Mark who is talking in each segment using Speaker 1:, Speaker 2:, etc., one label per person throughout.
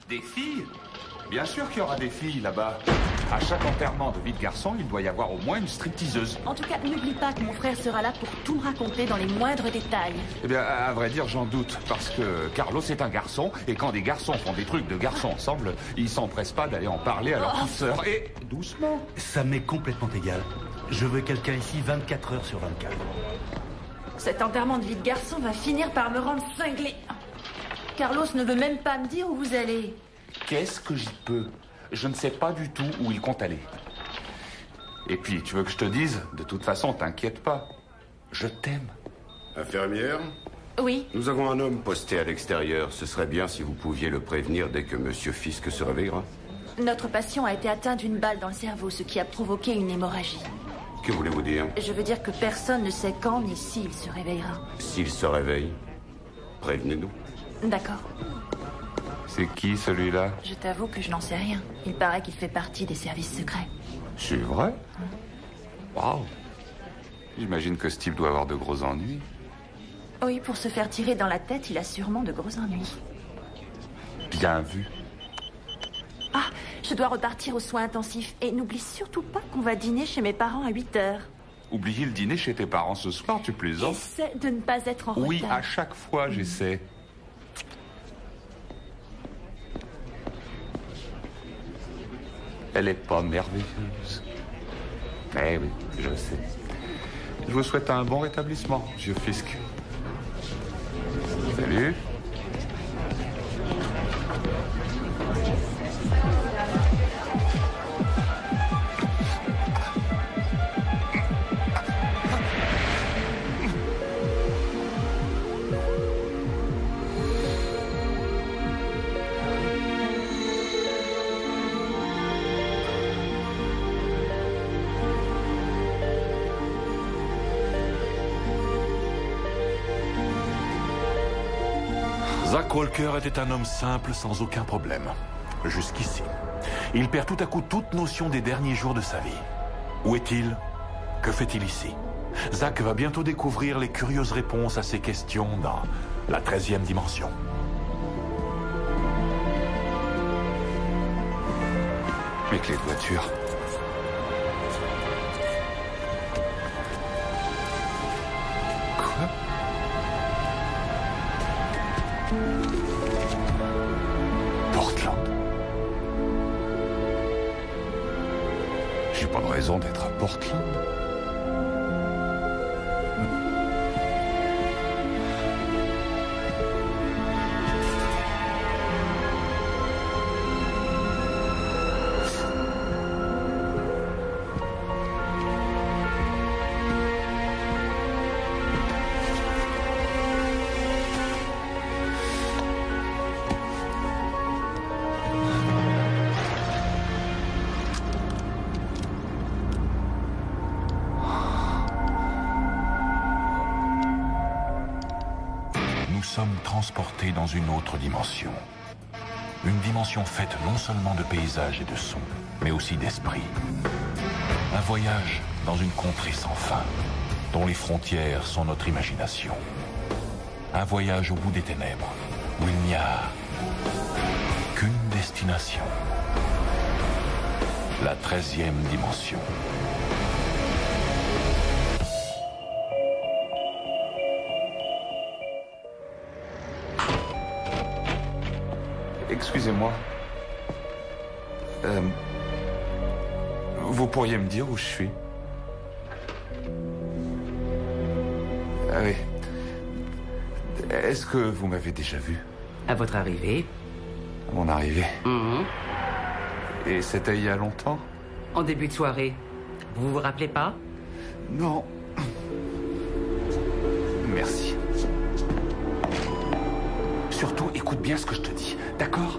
Speaker 1: Des filles? Bien sûr qu'il y aura des filles là-bas. À chaque enterrement de vie de garçon, il doit y avoir au moins une stripteaseuse.
Speaker 2: En tout cas, n'oublie pas que mon frère sera là pour tout me raconter dans les moindres détails.
Speaker 1: Eh bien, à vrai dire, j'en doute, parce que Carlos est un garçon, et quand des garçons font des trucs de garçons ensemble, ils s'empressent pas d'aller en parler à leur petite sœur. Et doucement.
Speaker 3: Ça m'est complètement égal. Je veux quelqu'un ici 24 heures sur 24.
Speaker 2: Cet enterrement de vie de garçon va finir par me rendre cinglé. Carlos ne veut même pas me dire où vous allez.
Speaker 1: Qu'est-ce que j'y peux? Je ne sais pas du tout où il compte aller. Et puis, tu veux que je te dise? De toute façon, t'inquiète pas. Je t'aime.
Speaker 4: Infirmière?
Speaker 2: Oui.
Speaker 4: Nous avons un homme posté à l'extérieur. Ce serait bien si vous pouviez le prévenir dès que Monsieur Fisk se réveillera.
Speaker 2: Notre patient a été atteint d'une balle dans le cerveau, ce qui a provoqué une hémorragie.
Speaker 4: Que voulez-vous dire?
Speaker 2: Je veux dire que personne ne sait quand ni s'il se réveillera.
Speaker 4: S'il se réveille, prévenez-nous.
Speaker 2: D'accord.
Speaker 1: C'est qui, celui-là?
Speaker 2: Je t'avoue que je n'en sais rien. Il paraît qu'il fait partie des services secrets.
Speaker 1: C'est vrai? Waouh! J'imagine que ce type doit avoir de gros ennuis.
Speaker 2: Oui, pour se faire tirer dans la tête, il a sûrement de gros ennuis.
Speaker 1: Bien vu.
Speaker 2: Ah, je dois repartir aux soins intensifs. Et n'oublie surtout pas qu'on va dîner chez mes parents à 8 heures.
Speaker 1: Oublier le dîner chez tes parents ce soir, tu plaisantes?
Speaker 2: Essaie de ne pas être en
Speaker 1: Oui,
Speaker 2: retard.
Speaker 1: à chaque fois, j'essaie. Elle est pas merveilleuse. Eh oui, je sais. Je vous souhaite un bon rétablissement, monsieur Fisk. Salut.
Speaker 5: Zack Walker était un homme simple sans aucun problème. Jusqu'ici. Il perd tout à coup toute notion des derniers jours de sa vie. Où est-il? Que fait-il ici? Zack va bientôt découvrir les curieuses réponses à ses questions dans la 13e dimension.
Speaker 1: Mes clés de voiture. Quoi? Portland. J'ai pas de raison d'être à Portland.
Speaker 5: Transportés dans une autre dimension. Une dimension faite non seulement de paysages et de sons, mais aussi d'esprit. Un voyage dans une contrée sans fin, dont les frontières sont notre imagination. Un voyage au bout des ténèbres, où il n'y a qu'une destination. La 13e dimension.
Speaker 1: Excusez-moi. Vous pourriez me dire où je suis? Ah oui. Est-ce que vous m'avez déjà vu?
Speaker 6: À votre arrivée.
Speaker 1: À mon arrivée. Et c'était il y a longtemps?
Speaker 6: En début de soirée. Vous vous rappelez pas?
Speaker 1: Non. Merci. Surtout, écoute bien ce que je te dis, d'accord?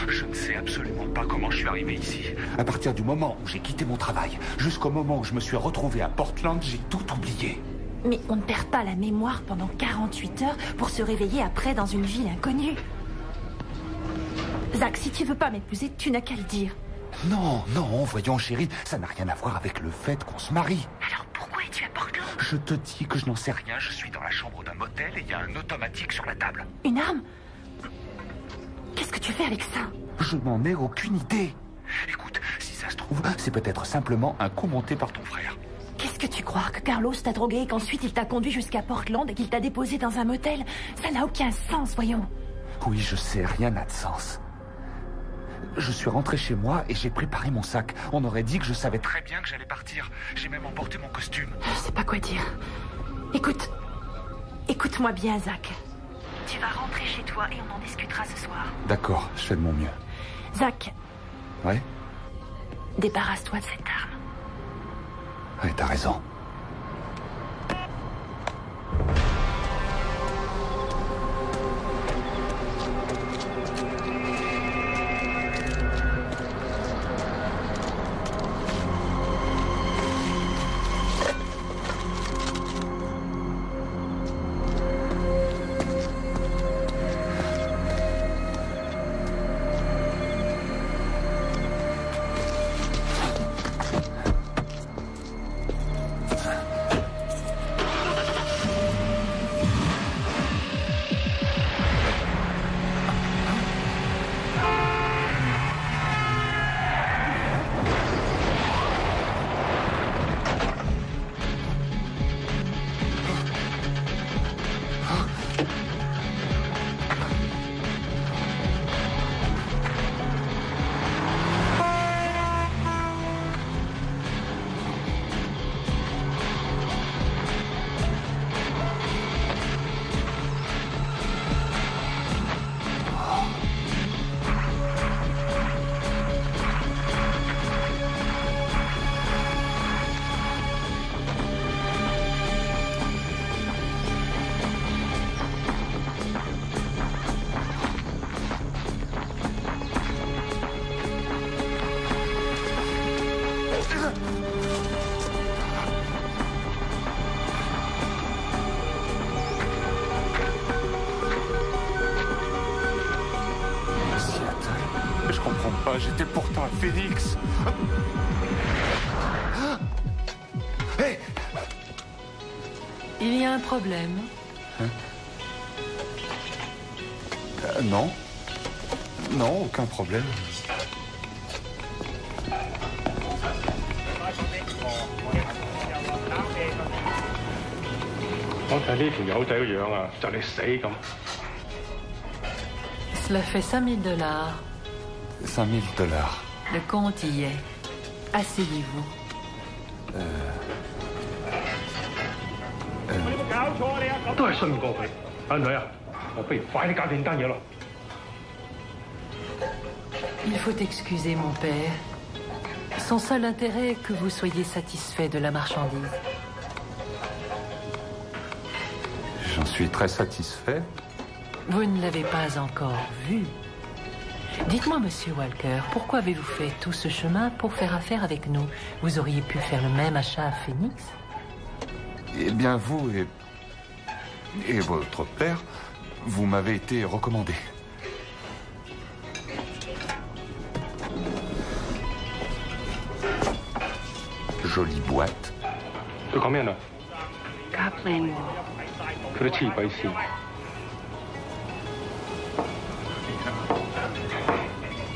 Speaker 1: Je ne sais absolument pas comment je suis arrivé ici. À partir du moment où j'ai quitté mon travail, jusqu'au moment où je me suis retrouvé à Portland, j'ai tout oublié.
Speaker 2: Mais on ne perd pas la mémoire pendant 48 heures pour se réveiller après dans une ville inconnue. Zack, si tu veux pas m'épouser, tu n'as qu'à le dire.
Speaker 1: Non, non, voyons chérie, ça n'a rien à voir avec le fait qu'on se marie.
Speaker 2: Alors pourquoi es-tu à Portland?
Speaker 1: Je te dis que je n'en sais rien, je suis dans la chambre d'un motel et il y a un automatique sur la table.
Speaker 2: Une arme? Qu'est-ce que tu fais avec ça?
Speaker 1: Je n'en ai aucune idée. Écoute, si ça se trouve, c'est peut-être simplement un coup monté par ton frère.
Speaker 2: Qu'est-ce que tu crois? Que Carlos t'a drogué et qu'ensuite il t'a conduit jusqu'à Portland et qu'il t'a déposé dans un motel? Ça n'a aucun sens, voyons.
Speaker 1: Oui, je sais, rien n'a de sens. Je suis rentré chez moi et j'ai préparé mon sac. On aurait dit que je savais très bien que j'allais partir. J'ai même emporté mon costume.
Speaker 2: Je sais pas quoi dire. Écoute. Écoute-moi bien, Zach. Tu vas rentrer chez toi et on en discutera ce soir.
Speaker 1: D'accord, je fais de mon mieux.
Speaker 2: Zach.
Speaker 1: Ouais?
Speaker 2: Débarrasse-toi de cette arme.
Speaker 1: Ouais, t'as raison. J'étais pourtant à Phoenix. Hey!
Speaker 2: Il y a un problème.
Speaker 1: Hein? Non. Non, aucun problème.
Speaker 7: 我睇呢條友仔個樣啊，就嚟死咁。
Speaker 2: Cela fait $5000.
Speaker 1: $5000.
Speaker 2: Le compte y est. Asseyez-vous.
Speaker 7: 都係信唔過佢。阿女啊，我不如快啲搞掂單嘢咯。
Speaker 2: Il faut excuser mon père. Son seul intérêt est que vous soyez satisfait de la marchandise.
Speaker 1: J'en suis très satisfait.
Speaker 2: Vous ne l'avez pas encore vu. Dites-moi, monsieur Walker, pourquoi avez-vous fait tout ce chemin pour faire affaire avec nous? Vous auriez pu faire le même achat à Phoenix?
Speaker 1: Eh bien, vous et votre père, vous m'avez été recommandé. Jolie boîte.
Speaker 7: 佢講咩啊？
Speaker 8: 加 plan 喎。
Speaker 7: 佢都黐鬼線。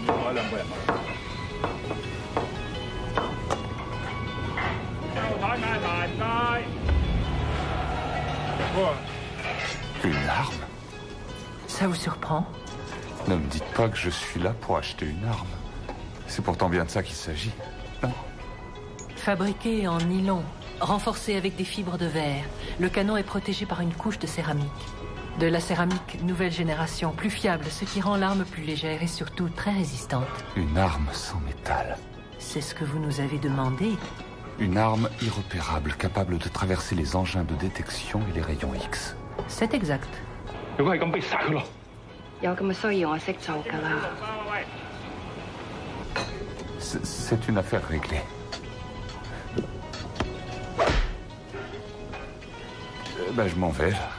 Speaker 7: 我兩個人。
Speaker 1: Une arme?
Speaker 2: Ça vous surprend?
Speaker 1: Ne me dites pas que je suis là pour acheter une arme. C'est pourtant bien de ça qu'il s'agit, non?
Speaker 2: Fabriqué en nylon, renforcé avec des fibres de verre, le canon est protégé par une couche de céramique. De la céramique nouvelle génération, plus fiable, ce qui rend l'arme plus légère et surtout très résistante.
Speaker 1: Une arme sans métal.
Speaker 2: C'est ce que vous nous avez demandé.
Speaker 1: Une arme irrepérable, capable de traverser les engins de détection et les rayons X.
Speaker 2: C'est exact.
Speaker 7: 如果係咁，不如殺佢咯。
Speaker 8: 有咁嘅需要，我識做㗎啦。
Speaker 1: C'est une affaire réglée. Ben, je m'en vais, là.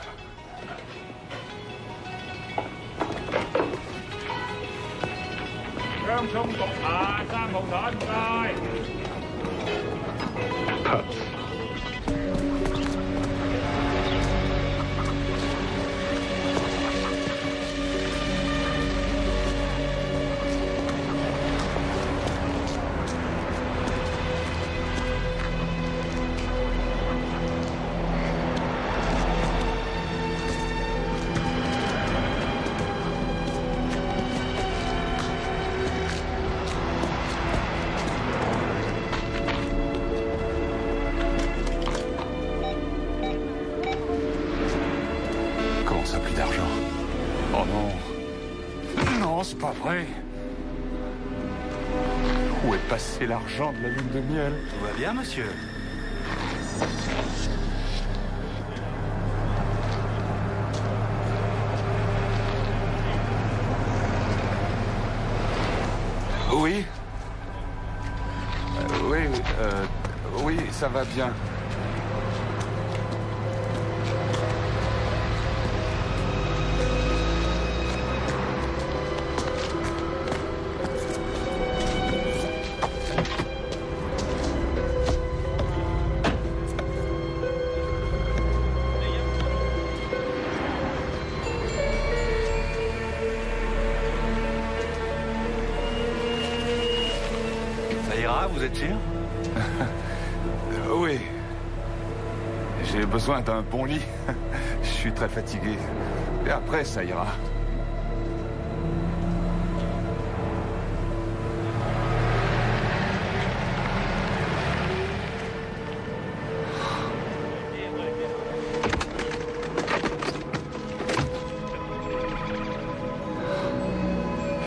Speaker 1: pas vrai. Où est passé l'argent de la lune de miel?
Speaker 3: Tout va bien, monsieur?
Speaker 1: Oui. Oui, ça va bien.
Speaker 3: Vous êtes sûr?
Speaker 1: Oui. J'ai besoin d'un bon lit. Je suis très fatigué. Et après, ça ira.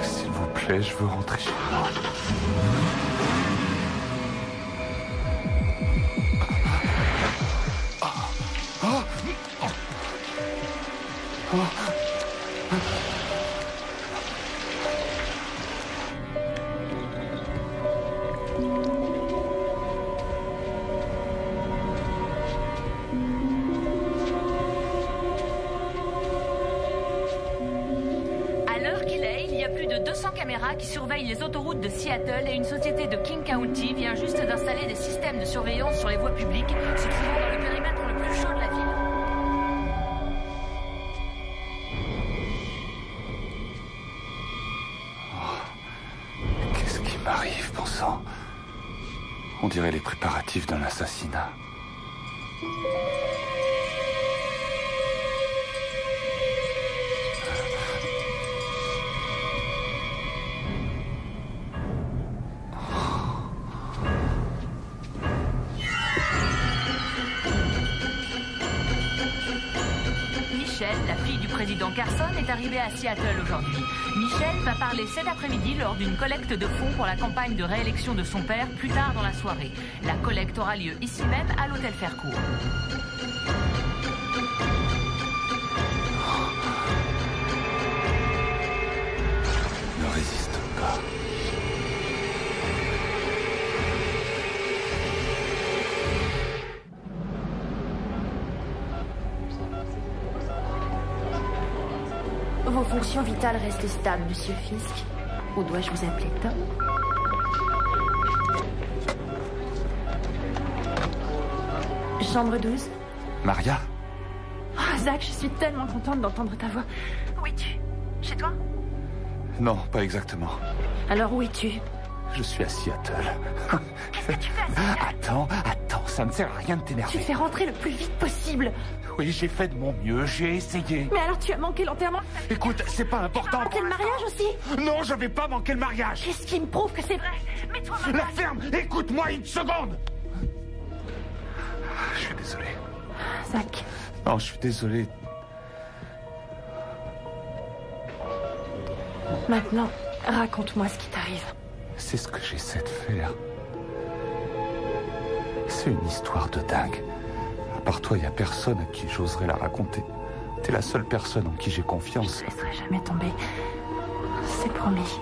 Speaker 1: S'il vous plaît, je veux rentrer chez moi.
Speaker 9: Qui surveille les autoroutes de Seattle et une société de King County vient juste d'installer des systèmes de surveillance sur les voies publiques se trouvant dans le périmètre le plus chaud de la ville.
Speaker 1: Oh, qu'est-ce qui m'arrive, bon sang? On dirait les préparatifs d'un assassinat.
Speaker 9: La fille du président Carson est arrivée à Seattle aujourd'hui. Michelle va parler cet après-midi lors d'une collecte de fonds pour la campagne de réélection de son père plus tard dans la soirée. La collecte aura lieu ici même à l'hôtel Faircourt.
Speaker 1: Ne résiste pas.
Speaker 10: Vos fonctions vitales restent stables, monsieur Fisk. Ou dois-je vous appeler Tom? Chambre 12.
Speaker 1: Maria?
Speaker 10: Oh, Zach, je suis tellement contente d'entendre ta voix. Où es-tu? Chez toi?
Speaker 1: Non, pas exactement.
Speaker 10: Alors où es-tu?
Speaker 1: Je suis à Seattle.
Speaker 10: Qu'est-ce que tu fais à Seattle?
Speaker 1: Attends, ça ne sert à rien de t'énerver.
Speaker 10: Tu fais rentrer le plus vite possible.
Speaker 1: Oui, j'ai fait de mon mieux, j'ai essayé.
Speaker 10: Mais alors tu as manqué l'enterrement?
Speaker 1: Écoute, c'est pas important.
Speaker 10: Tu as manqué le mariage aussi?
Speaker 1: Non, je vais pas manquer le mariage.
Speaker 10: Qu'est-ce qui me prouve que c'est vrai? Mets-toi mal.
Speaker 1: La ferme, écoute-moi une seconde. Je suis désolé.
Speaker 10: Zach.
Speaker 1: Non, je suis désolé.
Speaker 10: Maintenant, raconte-moi ce qui t'arrive.
Speaker 1: C'est ce que j'essaie de faire. C'est une histoire de dingue. À part toi, il n'y a personne à qui j'oserais la raconter. T'es la seule personne en qui j'ai confiance.
Speaker 10: Je ne laisserai jamais tomber. C'est promis.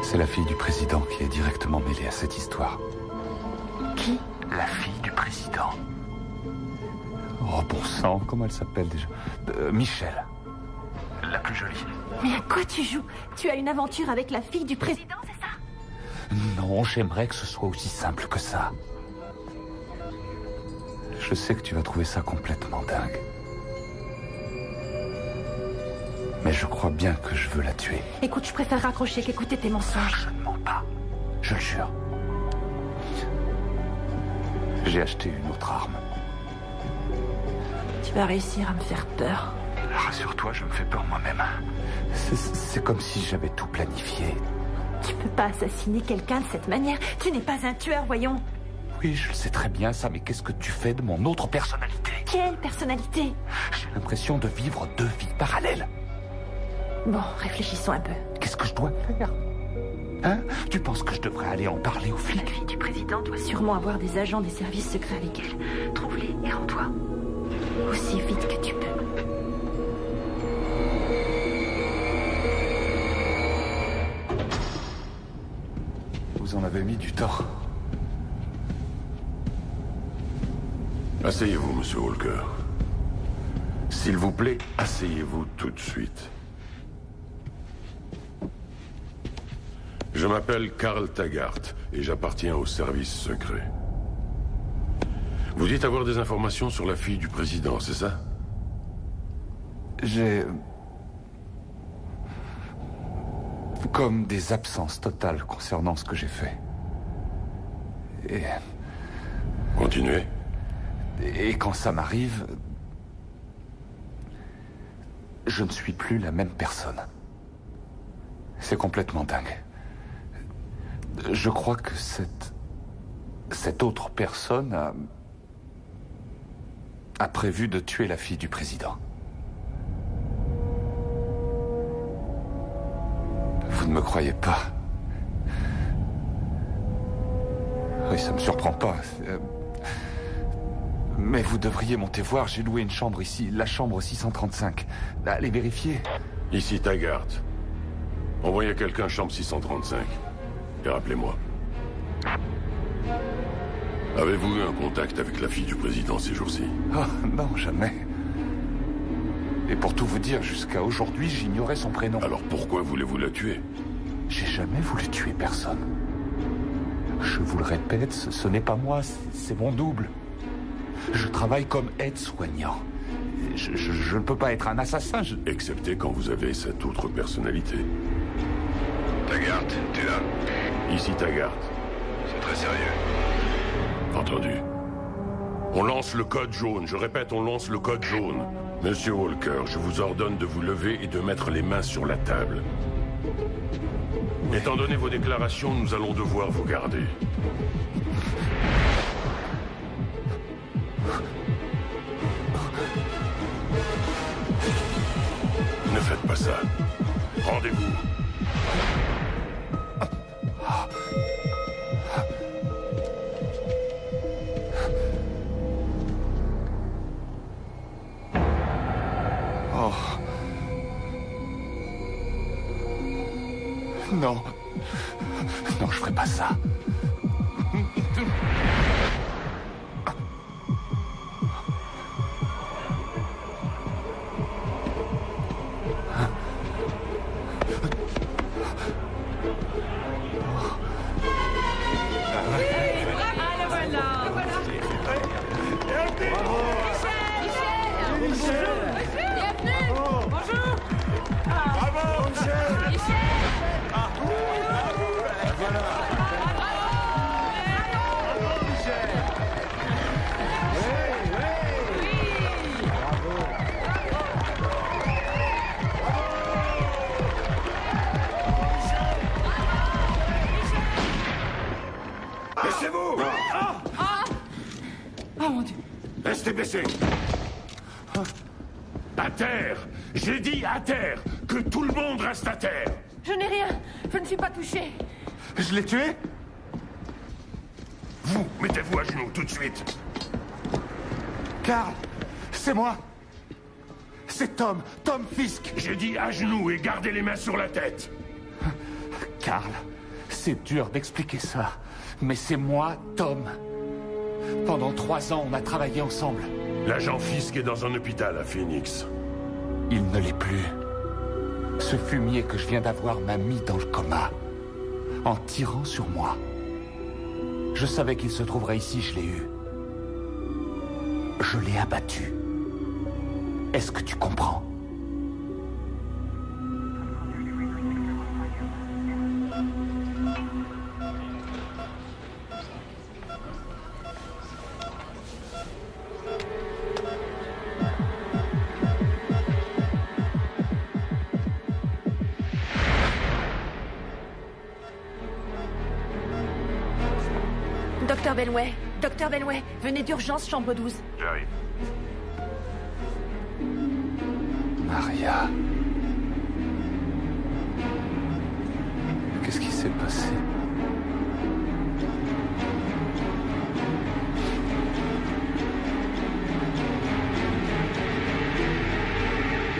Speaker 1: C'est la fille du président qui est directement mêlée à cette histoire.
Speaker 10: Qui?
Speaker 1: La fille du président. Oh, bon sang, comment elle s'appelle déjà? Michelle. La plus jolie.
Speaker 10: Mais à quoi tu joues? Tu as une aventure avec la fille du président, c'est ça?
Speaker 1: Non, j'aimerais que ce soit aussi simple que ça. Je sais que tu vas trouver ça complètement dingue. Mais je crois bien que je veux la tuer.
Speaker 10: Écoute, je préfère raccrocher qu'écouter tes mensonges.
Speaker 1: Je ne mens pas. Je le jure. J'ai acheté une autre arme.
Speaker 10: Tu vas réussir à me faire peur.
Speaker 1: Rassure-toi, je me fais peur moi-même. C'est comme si j'avais tout planifié.
Speaker 10: Tu peux pas assassiner quelqu'un de cette manière. Tu n'es pas un tueur, voyons.
Speaker 1: Oui, je le sais très bien ça, mais qu'est-ce que tu fais de mon autre personnalité?
Speaker 10: Quelle personnalité?
Speaker 1: J'ai l'impression de vivre deux vies parallèles.
Speaker 10: Bon, réfléchissons un peu.
Speaker 1: Qu'est-ce que je dois faire? Hein? Tu penses que je devrais aller en parler aux flics?
Speaker 10: La fille du président doit sûrement avoir des agents des services secrets avec elle. Trouve-les et rends-toi. Aussi vite que tu peux.
Speaker 1: Vous en avez mis du temps.
Speaker 11: Asseyez-vous, monsieur Walker. S'il vous plaît, asseyez-vous tout de suite. Je m'appelle Carl Taggart et j'appartiens au service secret. Vous dites avoir des informations sur la fille du président, c'est ça?
Speaker 1: J'ai... comme des absences totales concernant ce que j'ai fait. Et...
Speaker 11: Continuez.
Speaker 1: Et quand ça m'arrive... je ne suis plus la même personne. C'est complètement dingue. Je crois que cette autre personne a prévu de tuer la fille du président. Vous ne me croyez pas? Oui, ça me surprend pas. Mais vous devriez monter voir, j'ai loué une chambre ici, la chambre 635. Allez vérifier.
Speaker 11: Ici Taggart. Envoyez quelqu'un chambre 635. Et rappelez-moi. Avez-vous eu un contact avec la fille du président ces jours-ci?
Speaker 1: Oh, non, jamais. Et pour tout vous dire, jusqu'à aujourd'hui, j'ignorais son prénom.
Speaker 11: Alors pourquoi voulez-vous la tuer?
Speaker 1: J'ai jamais voulu tuer personne. Je vous le répète, ce n'est pas moi, c'est mon double. Je travaille comme aide-soignant. Je ne peux pas être un assassin,
Speaker 11: Excepté quand vous avez cette autre personnalité.
Speaker 12: Taggart, tu es là?
Speaker 11: Ici Taggart.
Speaker 12: C'est très sérieux.
Speaker 11: Entendu. On lance le code jaune. Je répète, on lance le code jaune. Monsieur Walker, je vous ordonne de vous lever et de mettre les mains sur la table. Étant donné vos déclarations, nous allons devoir vous garder. Ne faites pas ça. Rendez-vous.
Speaker 1: Oh. Non. Non, je ferai pas ça.
Speaker 11: Baissez-vous!
Speaker 2: Oh mon Dieu!
Speaker 11: Restez baissés! À terre! J'ai dit à terre! Que tout le monde reste à terre!
Speaker 2: Je n'ai rien! Je ne suis pas touché!
Speaker 1: Je l'ai tué?
Speaker 11: Vous, mettez-vous à genoux tout de suite!
Speaker 1: Carl, c'est moi! C'est Tom Fisk!
Speaker 11: J'ai dit à genoux et gardez les mains sur la tête!
Speaker 1: Carl, c'est dur d'expliquer ça, mais c'est moi, Tom. Pendant 3 ans, on a travaillé ensemble.
Speaker 11: L'agent Fisk est dans un hôpital à Phoenix.
Speaker 1: Il ne l'est plus. Ce fumier que je viens d'avoir m'a mis dans le coma, en tirant sur moi. Je savais qu'il se trouverait ici, je l'ai eu. Je l'ai abattu. Est-ce que tu comprends?
Speaker 10: Docteur Benway, venez d'urgence, chambre 12.
Speaker 11: J'arrive.
Speaker 1: Maria. Qu'est-ce qui s'est passé?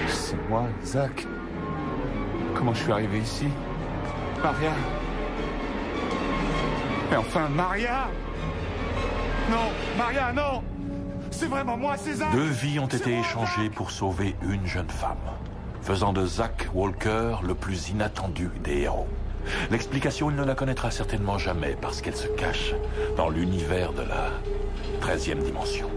Speaker 1: C'est moi, Zach. Comment je suis arrivé ici? Maria? Mais enfin, Maria! Non, Maria, non! C'est vraiment moi, c'est Zach!
Speaker 5: 2 vies ont été échangées pour sauver une jeune femme, faisant de Zach Walker le plus inattendu des héros. L'explication, il ne la connaîtra certainement jamais parce qu'elle se cache dans l'univers de la 13e dimension.